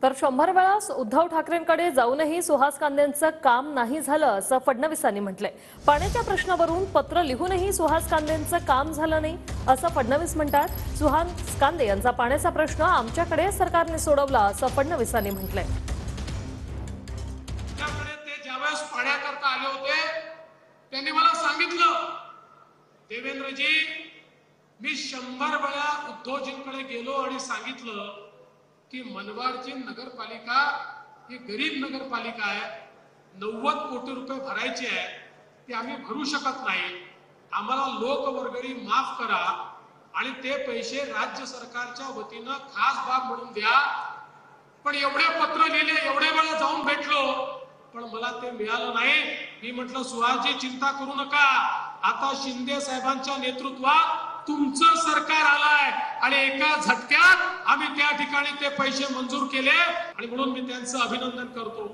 तर 100 वेळा उद्धव ठाकरेंकडे जाऊनही सुहास कांदेंचं काम नाही झालं असं फडणवीसांनी म्हटलंय। पाण्याच्या प्रश्नावरून पत्र लिहूनही सुहास कांदेंचं काम झालं नाही असं फडणवीस म्हणतात। सुहास कांदे यांचा पाण्याचा प्रश्न आमच्याकडे सरकारने सोडवला असं फडणवीसांनी म्हटलंय। ते ज्यावेळेस पाण्याकरता आले होते त्यांनी मला सांगितलं, देवेंद्रजी मी 100 वेळा उद्धवजींकडे गेलो आणि सांगितलं की मनमाडची नगरपालिका ही गरीब नगरपालिका आहे, 90 कोटी रुपये भरायचे आहे, ते आम्ही भरू शकत नाही, आम्हाला लोकवर्गणी माफ करा आणि ते पैसे राज्य सरकारच्या वतीनं खास बाब म्हणून द्या। पण एवढे पत्र लिहिले, एवढे वेळा जाऊन भेटलो, पण मला ते मिळालं नाही। मी म्हटलं सुहासजी चिंता करू नका, आता शिंदे साहेबांच्या नेतृत्वात तुमचं सरकार आलंय आणि एका झटक्यात आम्ही त्या ठिकाणी ते पैसे मंजूर केले आणि म्हणून मी त्यांचं अभिनंदन करतो।